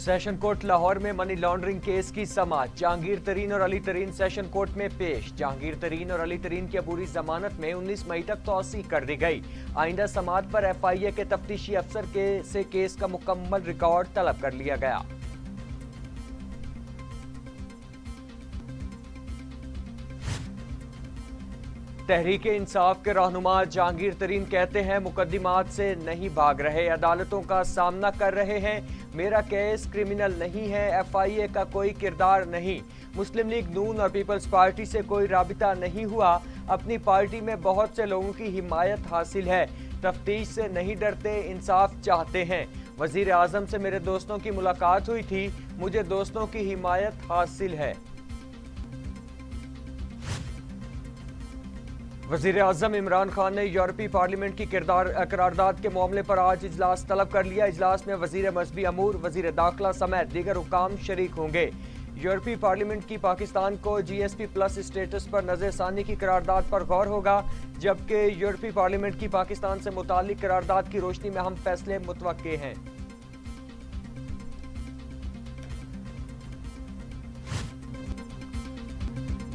Session court Lahore में money laundering case की समाअत जहांगीर तरीन और अली तरीन सेशन कोर्ट में पेश। जहांगीर तरीन और अली तरीन की अबूरी जमानत में 19 मई तक तौसीह कर दी गई। आइंदा समाअत पर FIA के तफ्तीशी अफसर से केस का मुकम्मल रिकॉर्ड तलब कर लिया गया। तहरीक इंसाफ के रहनुमा जहांगीर तरीन कहते हैं मुकदमात से नहीं भाग रहे, अदालतों का सामना कर रहे हैं। मेरा केस क्रिमिनल नहीं है, FIA का कोई किरदार नहीं। मुस्लिम लीग नून और पीपल्स पार्टी से कोई राबिता नहीं हुआ। अपनी पार्टी में बहुत से लोगों की हिमायत हासिल है। तफ्तीश से नहीं डरते, इंसाफ चाहते हैं। वजीर आजम से मेरे दोस्तों की मुलाकात हुई थी, मुझे दोस्तों की हिमायत हासिल है। वजीर आजम इमरान खान ने यूरोपीय पार्लियामेंट की करारदाद के मामले पर आज इजलास तलब कर लिया। इजलास में वजीर मजहबी अमूर, वजीर दाखिला समेत दीगर हुकाम शरीक होंगे। यूरोपीय पार्लियामेंट की पाकिस्तान को GSP+ स्टेटस पर नज़रसानी की करारदाद पर गौर होगा, जबकि यूरोपीय पार्लियामेंट की पाकिस्तान से मुताल्लिक करारदाद की रोशनी में अहम फैसले मुतवक्के हैं।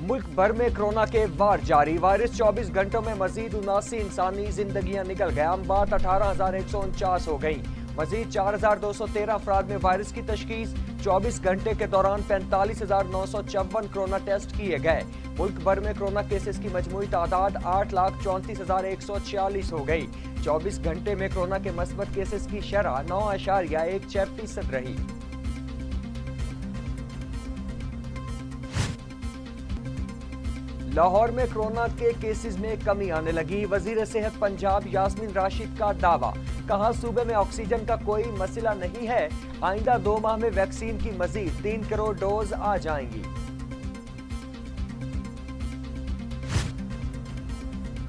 मुल्क भर में कोरोना के वार जारी। वायरस 24 घंटों में मजीद 79 इंसानी जिंदगियां निकल गए। अमवात 18,149 हो गई। मजीद 4,213 अफराद में वायरस की तशखीस। 24 घंटे के दौरान 45,954 कोरोना टेस्ट किए गए। मुल्क भर में कोरोना केसेस की मजमूई तादाद 8,34,146 हो गई। 24 घंटे में कोरोना के मस्बत केसेस की शरह 9.16% रही। लाहौर में कोरोना के केसेस में कमी आने लगी। वजीर सेहत पंजाब यास्मीन राशिद का दावा, कहा सूबे में ऑक्सीजन का कोई मसला नहीं है। आइंदा 2 माह में वैक्सीन की मजीद 3 करोड़ डोज आ जाएंगी।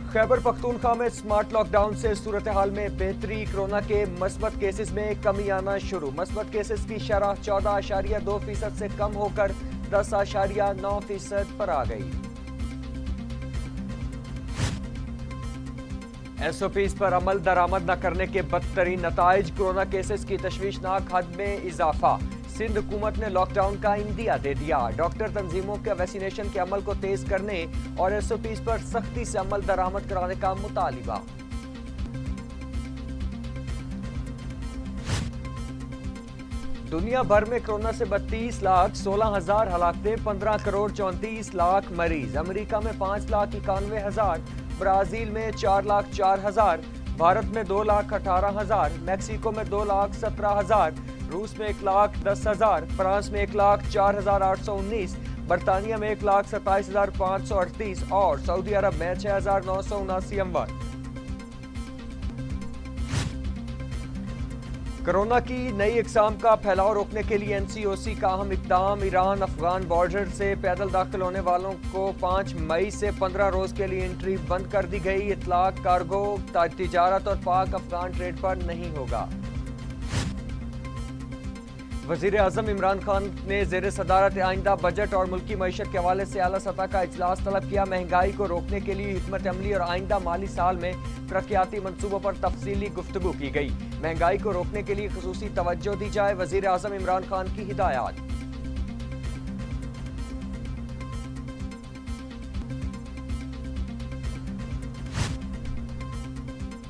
खैबर पख्तूनख्वा में स्मार्ट लॉकडाउन से सूरत हाल में बेहतरी। कोरोना के मस्बत केसेस में कमी आना शुरू। मस्बत केसेस की शरह 14.2% से कम होकर 10.9% पर आ गई। SOPs पर अमल दरामद न करने के बदतरीन नताइज। कोरोना केसेस की तशवीशनाक हद में इजाफा। सिंध हुकूमत ने लॉकडाउन का इंदिया दे दिया। डॉक्टर तंजीमों के वैक्सीनेशन के अमल को तेज करने और SOPs पर सख्ती से अमल दरामद कराने का मुतालिबा। दुनिया भर में कोरोना से 32,16,000 हलाकतें, 15 करोड़ 34 लाख मरीज। अमेरिका में 5,91,000, ब्राजील में 4,04,000, भारत में 2,18,000, मैक्सिको में 2,17,000, रूस में 1,10,000, फ्रांस में 1,04,819, बरतानिया में 1,27,538 और सऊदी अरब में 6,979 अमवात। कोरोना की नई इकसाम का फैलाव रोकने के लिए NCOC का अहम इकदाम। ईरान अफगान बॉर्डर से पैदल दाखिल होने वालों को 5 मई से 15 रोज के लिए एंट्री बंद कर दी गई। इतलाक, कार्गो, तिजारत और पाक अफगान ट्रेड पर नहीं होगा। वजीर आजम इमरान खान ने ज़ेर सदारत आइंदा बजट और मुल्की मईशत के हवाले से आला सतह का इजलास तलब किया। महंगाई को रोकने के लिए हिकमत अमली और आइंदा माली साल में तरक्याती मंसूबों पर तफसीली गुफ्तगू की गई। महंगाई को रोकने के लिए खुसूसी तवज्जो दी जाए, वजीर आजम इमरान खान की हिदायत।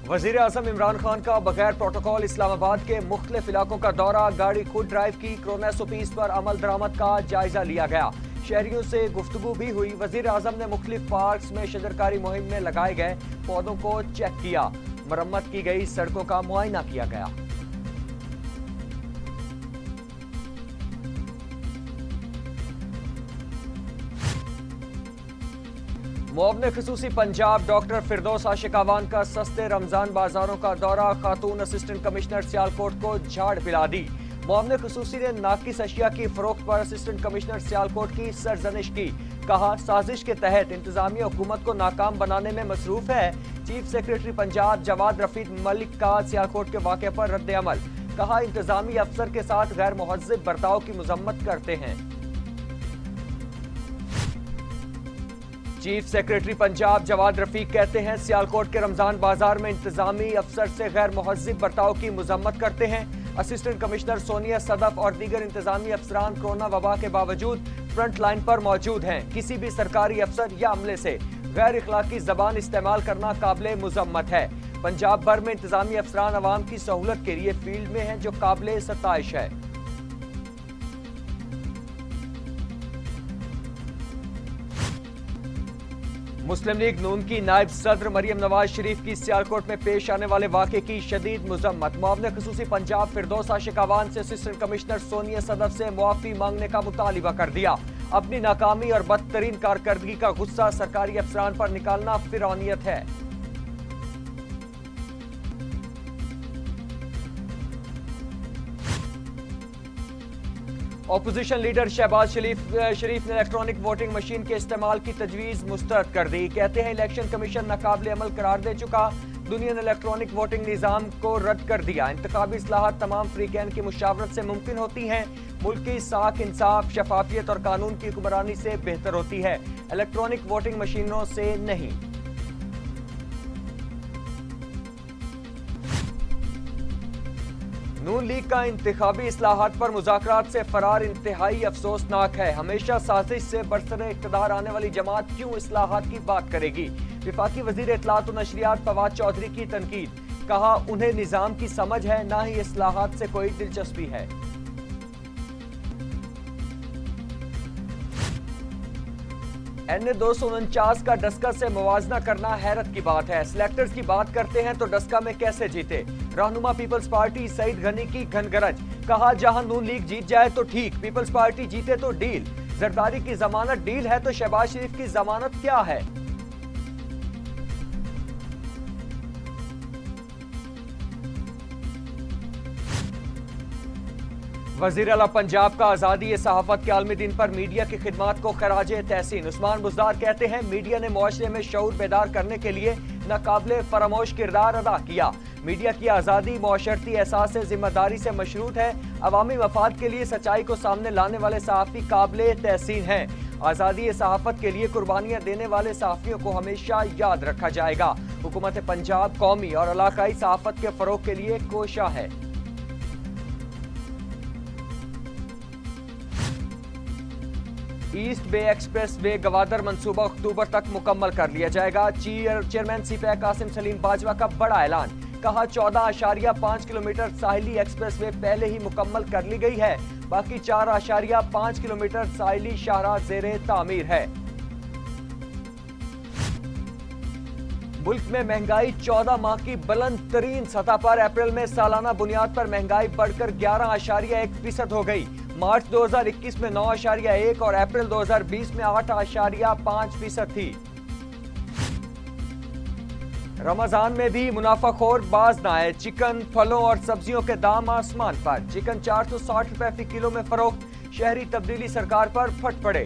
वजीर आजम इमरान खान का बगैर प्रोटोकॉल इस्लामाबाद के मुख्तलिफ इलाकों का दौरा। गाड़ी खुद ड्राइव की। कोरोना SOPs पर अमल दरामद का जायजा लिया गया। शहरियों से गुफ्तगू भी हुई। वजीर आजम ने मुख्तलिफ पार्क्स में शजरकारी मुहिम में लगाए गए पौधों को चेक किया। मरम्मत की गई सड़कों का मुआयना किया गया। मुअव्विन खुसूसी पंजाब डॉक्टर फिरदौस आशिक अवान का सस्ते रमजान बाजारों का दौरा। खातून असिस्टेंट कमिश्नर सियालकोट को झाड़ पिला दी। मुअव्विन खुसूसी ने नाकिस अशिया की फरोख्त पर असिस्टेंट कमिश्नर सियालकोट की सरजनिश की। कहा साजिश के तहत इंतजामिया हुकूमत को नाकाम बनाने में मसरूफ है। चीफ सेक्रेटरी पंजाब जवाद रफीक मलिक का सियालकोट के वाक़े पर रद्द अमल। कहा इंतजामी अफसर के साथ गैर मुहज्जिब बर्ताव की मजम्मत करते हैं। चीफ सेक्रेटरी पंजाब जवाद रफीक कहते हैं सियालकोट के रमजान बाजार में इंतजामी अफसर से गैर मुहज्जिब बर्ताव की मजम्मत करते हैं। اسسٹنٹ کمشنر سونیا صدف اور دیگر انتظامی افسران کورونا وبا کے باوجود فرنٹ لائن پر موجود ہیں۔ کسی بھی سرکاری افسر یا عملے سے غیر اخلاقی زبان استعمال کرنا قابل مذمت ہے۔ پنجاب بھر میں انتظامی افسران عوام کی سہولت کے لیے فیلڈ میں ہیں، جو قابل ستائش ہے۔ مسلم لیگ نون کی نائب صدر مریم نواز شریف کی سیالکوٹ میں پیش آنے والے واقعے کی شدید مذمت۔ معاون خصوصی پنجاب فردوس عاشق اعوان سے اسسٹنٹ کمشنر سونیا صدف سے معافی مانگنے کا مطالبہ کر دیا۔ اپنی ناکامی اور بدترین کارکردگی کا غصہ سرکاری افسران پر نکالنا فرعونیت ہے۔ اپوزیشن لیڈر شہباز شریف نے الیکٹرانک ووٹنگ مشین کے استعمال کی تجویز مسترد کر دی۔ کہتے ہیں الیکشن کمیشن ناقابل عمل قرار دے چکا، دنیا نے الیکٹرانک ووٹنگ نظام کو رد کر دیا۔ انتخابی اصلاحات تمام فریقین کی مشاورت سے ممکن ہوتی ہیں، ملک کی ساکھ، انصاف، شفافیت اور قانون کی حکمرانی سے بہتر ہوتی ہے، الیکٹرانک ووٹنگ مشینوں سے نہیں۔ نون لیگ کا انتخابی اصلاحات پر مذاکرات سے فرار انتہائی افسوسناک ہے۔ ہمیشہ سازش سے برسر اقتدار آنے والی جماعت کیوں اصلاحات کی بات کرے گی؟ وفاقی وزیر اطلاعات و نشریات فواد چودھری کی تنقید، کہا انہیں نظام کی سمجھ ہے، نہ ہی اصلاحات سے کوئی دلچسپی ہے۔ این 249 کا ڈسکا سے موازنہ کرنا حیرت کی بات ہے۔ سلیکٹرز کی بات کرتے ہیں تو ڈسکا میں کیسے جیتے؟ رہنما پیپلز پارٹی سعید غنی کی گھن گرج، کہا جہاں نون لیگ جیت جائے تو ٹھیک، پیپلز پارٹی جیتے تو ڈیل۔ زرداری کی ضمانت ڈیل ہے تو شہباز شریف کی ضمانت کیا ہے؟ وزیر اعلیٰ پنجاب کا آزادی صحافت کے عالمی دن پر میڈیا کی خدمات کو خراج تحسین۔ عثمان بزدار کہتے ہیں میڈیا نے معاشرے میں شعور بیدار کرنے کے لیے ناقابل فراموش کردار ادا کیا۔ میڈیا کی آزادی معاشرتی احساس ذمہ داری سے مشروط ہے، عوامی مفاد کے لیے سچائی کو سامنے لانے والے صحافی قابل تحسین ہیں۔ آزادی صحافت کے لیے قربانیاں دینے والے صحافیوں کو ہمیشہ یاد رکھا جائے گا۔ حکومت پنجاب قومی اور علاقائی صحافت کے فروغ کے لیے کوشاں ہے۔ ایسٹ بے ایکسپریس وے گوادر منصوبہ اکتوبر تک مکمل کر لیا جائے گا۔ چیئرمین سی پیک قاسم سلیم باجوہ کا بڑا اعلان، کہا 14.5 کلومیٹر ساحلی ایکسپریس وے پہلے ہی مکمل کر لی گئی ہے، باقی 4.5 کلومیٹر ساحلی شاہراہ زیر تعمیر ہے۔ ملک میں مہنگائی 14 ماہ کی بلند ترین سطح پر، اپریل میں سالانہ بنیاد پر مہنگائی بڑھ کر 11.1% ہو گئی۔ مارچ 2021 میں 9.1 اور اپریل 2020 میں 8.5% تھی۔ رمضان میں بھی منافع خور باز نہ آئے، چکن، پھلوں اور سبزیوں کے دام آسمان پر۔ چکن 460 روپے فی کلو میں فروخت، شہری تبدیلی سرکار پر پھٹ پڑے۔